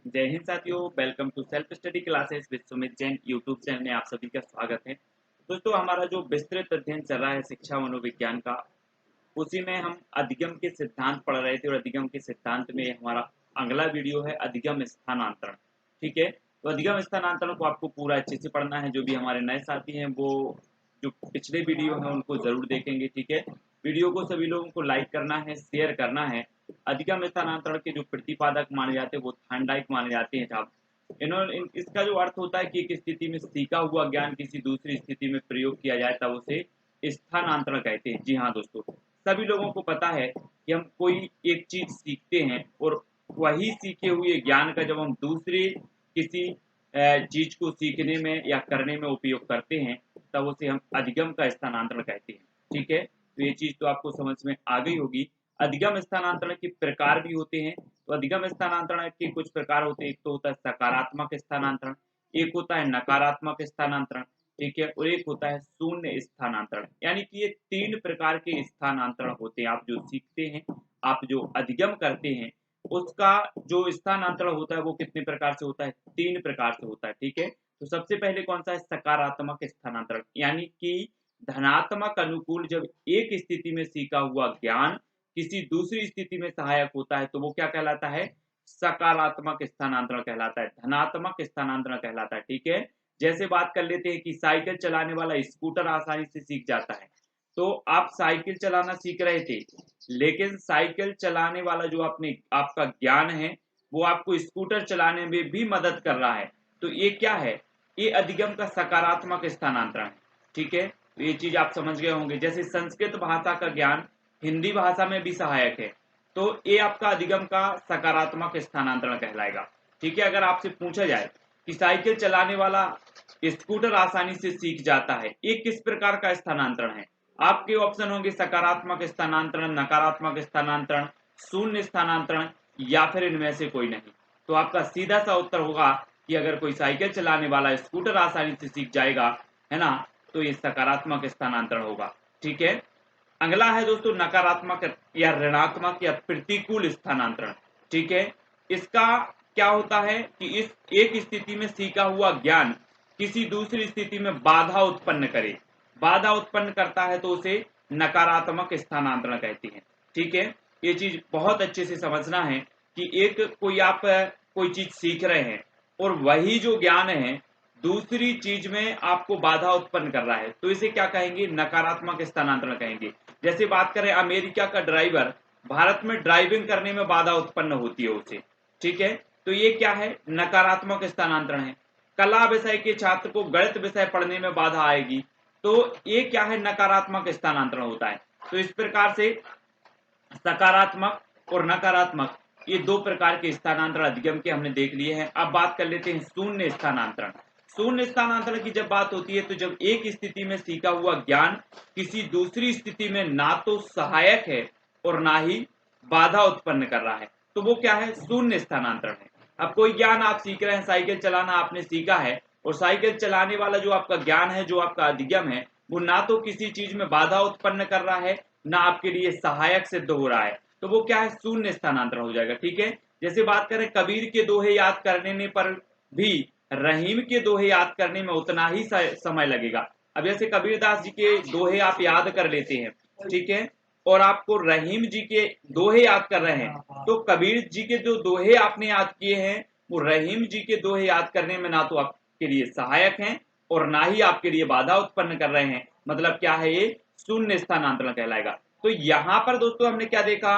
जय हिंद साथियों, welcome to self study classes with Sumit Jain YouTube channel में आप सभी का स्वागत है। दोस्तों, हमारा जो विस्तृत अध्ययन चल रहा है शिक्षा मनोविज्ञान का, उसी में हम अधिगम के सिद्धांत पढ़ रहे थे और अधिगम के सिद्धांत में हमारा अगला वीडियो है अधिगम स्थानांतरण। ठीक है, तो अधिगम स्थानांतरण को आपको पूरा अच्छे से पढ़ना है। जो भी हमारे नए साथी हैं वो जो पिछले वीडियो हैं उनको जरूर देखेंगे। ठीक है, वीडियो को सभी लोगों को लाइक करना है, शेयर करना है। अधिगम स्थानांतरण के जो प्रतिपादक माने जाते हैं वो थार्नडाइक माने जाते हैं साहब। इसका जो अर्थ होता है कि एक स्थिति में सीखा हुआ ज्ञान किसी दूसरी स्थिति में प्रयोग किया जाए तब उसे स्थानांतरण कहते हैं। जी हाँ दोस्तों, सभी लोगों को पता है कि हम कोई एक चीज सीखते हैं और वही सीखे हुए ज्ञान का जब हम दूसरे किसी चीज को सीखने में या करने में उपयोग करते हैं तब उसे हम अधिगम का स्थानांतरण कहते हैं। ठीक है, तो ये चीज तो आपको समझ में आ गई होगी। अधिगम स्थानांतरण के प्रकार भी होते हैं। तो अधिगम स्थानांतरण के कुछ प्रकार होते हैं। एक तो होता है सकारात्मक स्थानांतरण, एक होता है नकारात्मक स्थानांतरण, ठीक है, और एक होता है शून्य स्थानांतरण। यानी कि ये तीन प्रकार के स्थानांतरण होते हैं। आप जो सीखते हैं, आप जो अधिगम करते हैं, उसका जो स्थानांतरण होता है वो कितने प्रकार से होता है? तीन प्रकार से होता है। ठीक है, तो सबसे पहले कौन सा है? सकारात्मक स्थानांतरण। यानी कि धनात्मक अनुकूल जब एक स्थिति में सीखा हुआ ज्ञान किसी दूसरी स्थिति में सहायक होता है तो वो क्या कहलाता है? सकारात्मक स्थानांतरण कहलाता है, धनात्मक स्थानांतरण कहलाता है। ठीक है, जैसे बात कर लेते हैं कि साइकिल चलाने वाला स्कूटर आसानी से सीख जाता है। तो आप साइकिल चलाना सीख रहे थे, लेकिन साइकिल चलाने वाला जो आपका ज्ञान है वो आपको स्कूटर चलाने में भी मदद कर रहा है। तो ये क्या है? ये अधिगम का सकारात्मक स्थानांतरण है। ठीक है, तो ये चीज आप समझ गए होंगे। जैसे संस्कृत भाषा का ज्ञान हिंदी भाषा में भी सहायक है, तो ये आपका अधिगम का सकारात्मक स्थानांतरण कहलाएगा। ठीक है, अगर आपसे पूछा जाए कि साइकिल चलाने वाला स्कूटर आसानी से सीख जाता है, ये किस प्रकार का स्थानांतरण है? आपके ऑप्शन होंगे सकारात्मक स्थानांतरण, नकारात्मक स्थानांतरण, शून्य स्थानांतरण, या फिर इनमें से कोई नहीं। तो आपका सीधा सा उत्तर होगा कि अगर कोई साइकिल चलाने वाला स्कूटर आसानी से सीख जाएगा, है ना, तो ये सकारात्मक स्थानांतरण होगा। ठीक है, अगला है दोस्तों नकारात्मक या ऋणात्मक या प्रतिकूल स्थानांतरण। ठीक है, इसका क्या होता है कि इस एक स्थिति में सीखा हुआ ज्ञान किसी दूसरी स्थिति में बाधा उत्पन्न करे, बाधा उत्पन्न करता है तो उसे नकारात्मक स्थानांतरण कहते हैं। ठीक है, ये चीज बहुत अच्छे से समझना है कि एक आप कोई चीज सीख रहे हैं और वही जो ज्ञान है दूसरी चीज में आपको बाधा उत्पन्न कर रहा है तो इसे क्या कहेंगे? नकारात्मक स्थानांतरण कहेंगे। जैसे बात करें अमेरिका का ड्राइवर भारत में ड्राइविंग करने में बाधा उत्पन्न होती है उसे। ठीक है, तो ये क्या है? नकारात्मक स्थानांतरण है। कला विषय के छात्र को गणित विषय पढ़ने में बाधा आएगी, तो ये क्या है? नकारात्मक स्थानांतरण होता है। तो इस प्रकार से सकारात्मक और नकारात्मक ये दो प्रकार के स्थानांतरण अधिगम के हमने देख लिए हैं। अब बात कर लेते हैं शून्य स्थानांतरण। शून्य स्थानांतरण की जब बात होती है तो जब एक स्थिति में सीखा हुआ ज्ञान किसी दूसरी स्थिति में ना तो सहायक है और ना ही बाधा उत्पन्न कर रहा है, तो वो क्या है? शून्य स्थानांतरण है। अब कोई ज्ञान आप सीख रहे हैं, साइकिल चलाना आपने सीखा है, और साइकिल चलाने वाला जो आपका ज्ञान है, जो आपका अधिगम है, वो ना तो किसी चीज में बाधा उत्पन्न कर रहा है ना आपके लिए सहायक सिद्ध हो रहा है, तो वो क्या है? शून्य स्थानांतरण हो जाएगा। ठीक है, जैसे बात करें कबीर के दोहे याद करने पर भी रहीम के दोहे याद करने में उतना ही समय लगेगा। अब जैसे कबीरदास जी के दोहे आप याद कर लेते हैं, ठीक है, और आपको रहीम जी के दोहे याद कर रहे हैं, तो कबीर जी के जो दोहे आपने याद किए हैं वो रहीम जी के दोहे याद करने में ना तो आपके लिए सहायक हैं और ना ही आपके लिए बाधा उत्पन्न कर रहे हैं। मतलब क्या है? ये शून्य स्थानांतरण कहलाएगा। तो यहां पर दोस्तों हमने क्या देखा?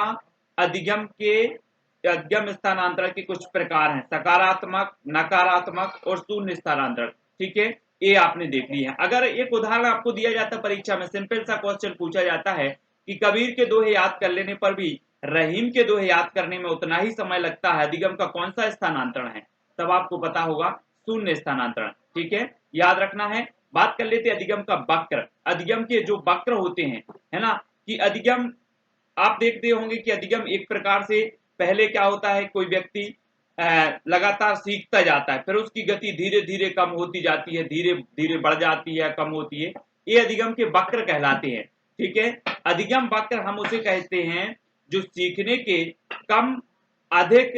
अधिगम स्थानांतरण के कुछ प्रकार हैं, सकारात्मक, नकारात्मक और शून्य स्थानांतरण। ठीक है, ये आपने देख ली है। अगर एक उदाहरण आपको दिया जाता परीक्षा में, सिंपल सा क्वेश्चन पूछा जाता है कि कबीर के दोहे याद कर लेने पर भी रहीम के दोहे याद करने में उतना ही समय लगता है, अधिगम का कौन सा स्थानांतरण है? तब आपको पता होगा शून्य स्थानांतरण। ठीक है, याद रखना है। बात कर लेते अधिगम का वक्र। अधिगम के जो वक्र होते हैं, है ना, कि अधिगम आप देखते होंगे कि अधिगम एक प्रकार से पहले क्या होता है, कोई व्यक्ति लगातार सीखता जाता है, फिर उसकी गति धीरे धीरे कम होती जाती है, धीरे धीरे बढ़ जाती है, कम होती है। ये अधिगम के वक्र कहलाते हैं। ठीक है, अधिगम वक्र हम उसे कहते हैं जो सीखने के कम, अधिक,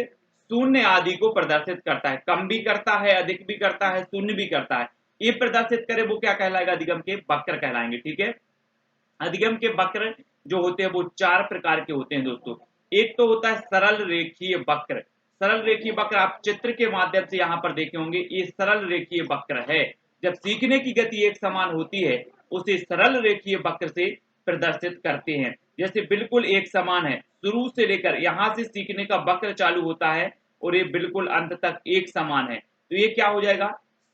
शून्य आदि को प्रदर्शित करता है, कम भी करता है, अधिक भी करता है, शून्य भी करता है, ये प्रदर्शित करे वो क्या कहलाएगा, अधिगम के वक्र कहलाएंगे। ठीक है, अधिगम के वक्र जो होते हैं वो चार प्रकार के होते हैं दोस्तों। एक तो होता है सरल रेखीय वक्र। सरल रेखीय वक्र आप चित्र के माध्यम से यहाँ पर देखे होंगे, ये सरल रेखीय वक्र है। जब सीखने की गति एक समान होती है उसे सरल रेखीय वक्र से प्रदर्शित करते हैं। जैसे बिल्कुल एक समान है, शुरू से लेकर यहाँ से सीखने का वक्र चालू होता है और ये बिल्कुल अंत तक एक समान है, तो ये क्या हो जाएगा,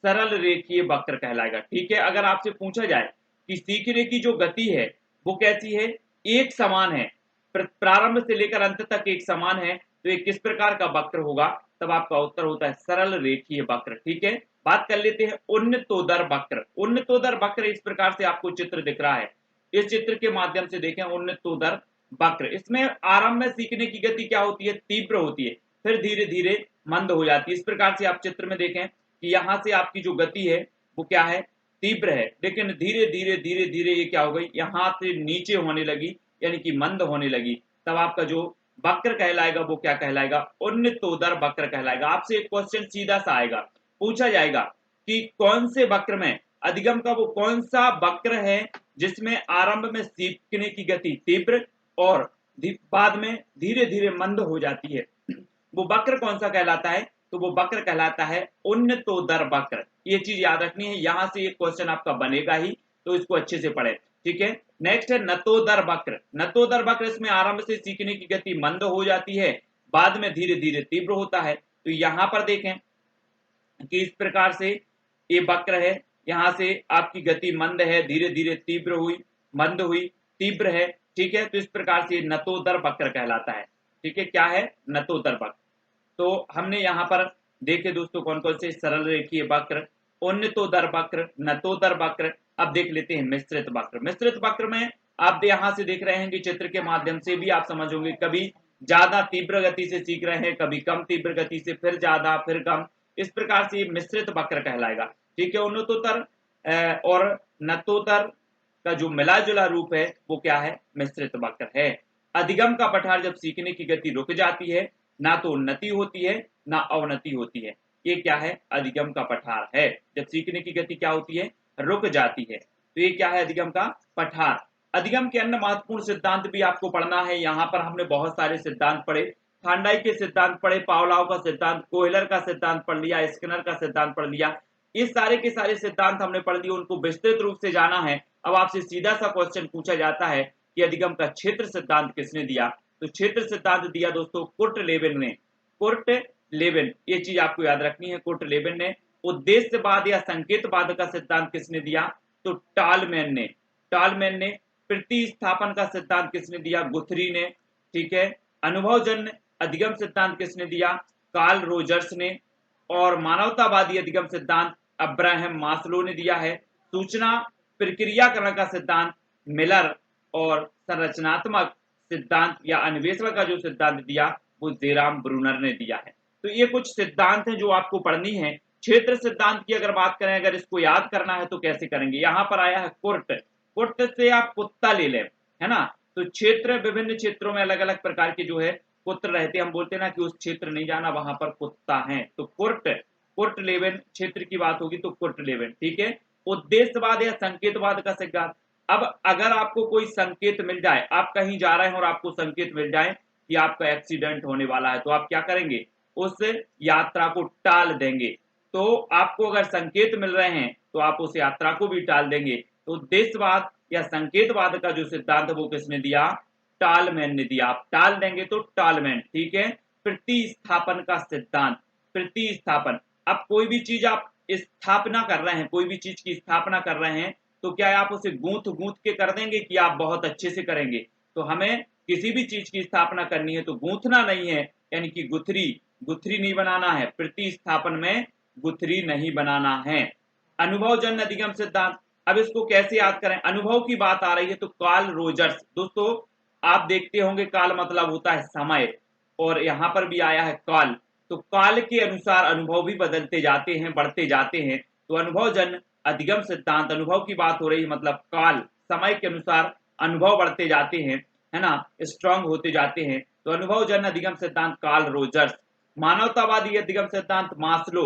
सरल रेखीय वक्र कहलाएगा। ठीक है, अगर आपसे पूछा जाए कि सीखने की जो गति है वो कैसी है, एक समान है, प्रारंभ से लेकर अंत तक एक समान है, तो ये किस प्रकार का वक्र होगा, तब आपका उत्तर होता है सरल रेखीय वक्र। ठीक है, बात कर लेते हैं उन्नतोदर वक्र। उन्नतोदर वक्र इस प्रकार से आपको चित्र दिख रहा है, इस चित्र के माध्यम से देखें उन्नतोदर वक्र। इसमें आरंभ में सीखने की गति क्या होती है, तीव्र होती है, फिर धीरे धीरे मंद हो जाती है। इस प्रकार से आप चित्र में देखें कि यहाँ से आपकी जो गति है वो क्या है, तीव्र है, लेकिन धीरे धीरे धीरे धीरे ये क्या हो गई, यहाँ से नीचे होने लगी, यानी कि मंद होने लगी। तब आपका जो वक्र कहलाएगा वो क्या कहलाएगा, उन्नतोदर वक्र कहलाएगा। आपसे एक क्वेश्चन सीधा सा आएगा, पूछा जाएगा कि कौन से वक्र में, अधिगम का वो कौन सा वक्र है जिसमें आरंभ में सीखने की गति तीव्र और बाद में धीरे धीरे मंद हो जाती है, वो वक्र कौन सा कहलाता है, तो वो वक्र कहलाता है उन्नतोदर वक्र। ये चीज याद रखनी है, यहां से एक क्वेश्चन आपका बनेगा ही, तो इसको अच्छे से पढ़े। ठीक है, नेक्स्ट है नतोदर वक्र। नतोदर वक्र, इसमें आरंभ से सीखने की गति मंद हो जाती है, बाद में धीरे धीरे तीव्र होता है। तो यहां पर देखें कि इस प्रकार से ये वक्र है, यहां से आपकी गति मंद है, धीरे धीरे तीव्र हुई, मंद हुई, तीव्र है। ठीक है, तो इस प्रकार से नतोदर वक्र कहलाता है। ठीक है, क्या है, नतोदर वक्र। तो हमने यहाँ पर देखे दोस्तों कौन कौन से सरल रेखीय वक्र, उन्नतोदर वक्र, नतोदर वक्र। अब देख लेते हैं मिश्रित वक्र। मिश्रित वक्र में आप यहाँ से देख रहे हैं कि चित्र के माध्यम से भी आप समझोगे, कभी ज्यादा तीव्र गति से सीख रहे हैं, कभी कम तीव्र गति से, फिर ज्यादा फिर कम, इस प्रकार से मिश्रित वक्र कहलाएगा। ठीक है, उन्नतोत्तर और नतोत्तर का जो मिला जुला रूप है वो क्या है, मिश्रित वक्र है। अधिगम का पठार जब सीखने की गति रुक जाती है, ना तो उन्नति होती है ना अवनति होती है, ये क्या है, अधिगम का पठार है। जब सीखने की गति क्या होती है, रुक जाती है, तो ये क्या है, अधिगम का पठार। अधिगम के अन्य महत्वपूर्ण सिद्धांत भी आपको पढ़ना है। यहाँ पर हमने बहुत सारे सिद्धांत पढ़े, थांडाई के सिद्धांत पढ़े, पावलाव का सिद्धांत, कोहलर का सिद्धांत पढ़ लिया, स्किनर का सिद्धांत पढ़ लिया, ये सारे के सारे सिद्धांत हमने पढ़ लिए, उनको विस्तृत रूप से जाना है। अब आपसे सीधा सा क्वेश्चन पूछा जाता है कि अधिगम का क्षेत्र सिद्धांत किसने दिया, तो क्षेत्र सिद्धांत दिया दोस्तों कुर्ट लेविन ने। कुर्ट लेविन, ये चीज आपको याद रखनी है, कुर्ट लेविन ने। उद्देश्यवाद या संकेतवाद का सिद्धांत किसने दिया, तो टालमैन ने। टालमैन ने। प्रतिस्थापन का सिद्धांत किसने दिया, गुथरी ने। ठीक है, अनुभवजन्य अधिगम सिद्धांत किसने दिया, कार्ल रोजर्स ने। और मानवतावादी अधिगम सिद्धांत अब्राहम मास्लो ने दिया है। सूचना प्रक्रियाकरण का सिद्धांत मिलर और संरचनात्मक सिद्धांत या अन्वेषण का जो सिद्धांत दिया वो जेराम ब्रूनर ने दिया है। तो ये कुछ सिद्धांत हैं जो आपको पढ़नी है। क्षेत्र सिद्धांत की अगर बात करें, अगर इसको याद करना है तो कैसे करेंगे, यहाँ पर आया है कुर्ट, कुर्ट से आप कुत्ता ले लें, है ना। तो क्षेत्र, विभिन्न क्षेत्रों में अलग अलग प्रकार के जो है पुत्र रहते हैं, हम बोलते हैं ना कि उस क्षेत्र नहीं जाना, वहां पर कुत्ता है। तो कुर्ट, कुर्ट लेवेन क्षेत्र की बात होगी तो कुर्ट लेवेन। ठीक है, उद्देश्यवाद या संकेतवाद का सिद्धांत। अब अगर आपको कोई संकेत मिल जाए, आप कहीं जा रहे हैं और आपको संकेत मिल जाए कि आपका एक्सीडेंट होने वाला है, तो आप क्या करेंगे, उस यात्रा को टाल देंगे। तो आपको अगर संकेत मिल रहे हैं तो आप उस यात्रा को भी टाल देंगे। तो उद्देश्यवाद या संकेतवाद का जो सिद्धांत है वो किसने दिया, टालमैन ने दिया। आप टाल देंगे तो टालमैन। ठीक है, प्रतिस्थापन का सिद्धांत, प्रतिस्थापन। अब कोई भी चीज आप स्थापना कर रहे हैं, कोई भी चीज की स्थापना कर रहे हैं, तो क्या आप उसे गूंथ गूंथ के कर देंगे कि आप बहुत अच्छे से करेंगे। तो हमें किसी भी चीज की स्थापना करनी है तो गूंथना नहीं है, यानी कि गुथरी, गुथरी नहीं बनाना है, प्रतिस्थापन में गुथरी नहीं बनाना है। अनुभवजन्य अधिगम सिद्धांत, अब इसको कैसे याद करें, अनुभव की बात आ रही है तो कार्ल रोजर्स। दोस्तों आप देखते होंगे काल मतलब होता है समय, और यहां पर भी आया है काल, तो काल के अनुसार अनुभव भी बदलते जाते हैं, बढ़ते जाते हैं। तो अनुभवजन्य अधिगम सिद्धांत, अनुभव की बात हो रही है, मतलब काल, समय के अनुसार अनुभव बढ़ते जाते हैं, है ना, स्ट्रांग होते जाते हैं। तो अनुभवजन्य अधिगम सिद्धांत कार्ल रोजर्स। मानवतावादी अधिगम सिद्धांत मास्लो,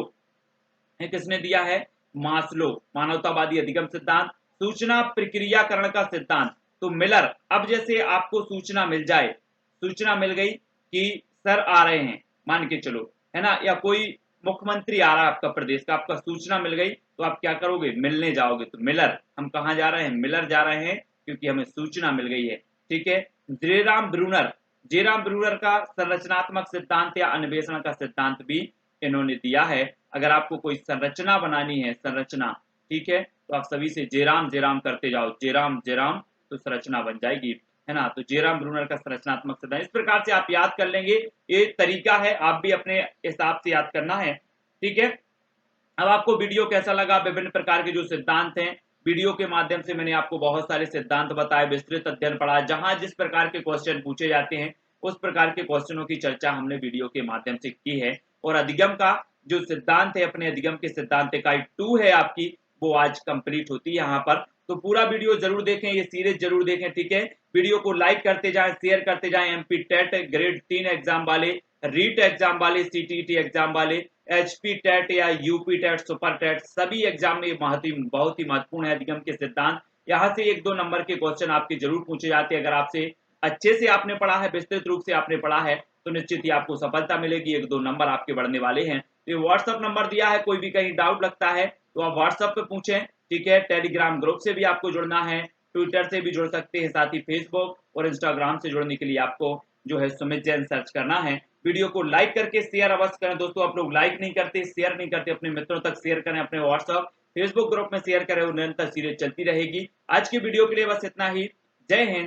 ये किसने दिया है? मास्लो, मानवतावादी अधिगम सिद्धांत। सूचना प्रक्रियाकरण का सिद्धांत तो मिलर। अब जैसे आपको सूचना मिल जाए, सूचना मिल गई कि सर आ रहे हैं, मान के चलो, है ना, या कोई मुख्यमंत्री आ रहा है आपका प्रदेश का, आपका सूचना मिल गई, तो आप क्या करोगे? मिलने जाओगे। तो मिलर, हम कहाँ जा रहे हैं? मिलर जा रहे हैं, क्योंकि हमें सूचना मिल गई है। ठीक है। जेराम ब्रूनर, जेराम ब्रूनर का संरचनात्मक सिद्धांत या अन्वेषण का सिद्धांत भी इन्होंने दिया है। अगर आपको कोई संरचना बनानी है, संरचना, ठीक है, तो आप सभी से जेराम जेराम करते जाओ, जेराम जेराम, तो संरचना बन जाएगी, है ना। तो जेराम ब्रूनर का संरचनात्मक सिद्धांत, इस प्रकार से आप याद कर लेंगे। ये तरीका है, आप भी अपने हिसाब से याद करना है। ठीक है। अब आपको वीडियो कैसा लगा? विभिन्न प्रकार के जो सिद्धांत हैं, वीडियो के माध्यम से मैंने आपको बहुत सारे सिद्धांत बताए, विस्तृत अध्ययन पढ़ा, जहां जिस प्रकार के क्वेश्चन पूछे जाते हैं उस प्रकार के क्वेश्चनों की चर्चा हमने वीडियो के माध्यम से की है। और अधिगम का जो सिद्धांत है, अपने अधिगम के सिद्धांत इकाई 2 है आपकी, वो आज कंप्लीट होती है यहाँ पर। तो पूरा वीडियो जरूर देखें, ये सीरीज जरूर देखें। ठीक है। वीडियो को लाइक करते जाएं, शेयर करते जाएं। एमपी टेट ग्रेड 3 एग्जाम वाले, रीट एग्जाम वाले, सीटीईटी एग्जाम वाले, एचपी टेट या यूपी टेट, सुपर टेट, सभी एग्जाम में बहुत ही महत्वपूर्ण है अधिगम के सिद्धांत। यहाँ से 1-2 नंबर के क्वेश्चन आपके जरूर पूछे जाते हैं। अगर आपसे अच्छे से आपने पढ़ा है, विस्तृत रूप से आपने पढ़ा है, तो निश्चित ही आपको सफलता मिलेगी, 1-2 नंबर आपके बढ़ने वाले हैं। तो ये व्हाट्सअप नंबर दिया है, कोई भी कहीं डाउट लगता है तो आप व्हाट्सअप पे पूछें। ठीक है। टेलीग्राम ग्रुप से भी आपको जुड़ना है, ट्विटर से भी जुड़ सकते हैं, साथ ही फेसबुक और इंस्टाग्राम से जुड़ने के लिए आपको जो है सुमित जैन सर्च करना है। वीडियो को लाइक करके शेयर अवश्य करें दोस्तों। आप लोग लाइक नहीं करते, शेयर नहीं करते, अपने मित्रों तक शेयर करें, अपने व्हाट्सएप फेसबुक ग्रुप में शेयर करें, निरंतर सीरीज चलती रहेगी। आज की वीडियो के लिए बस इतना ही। जय हिंद।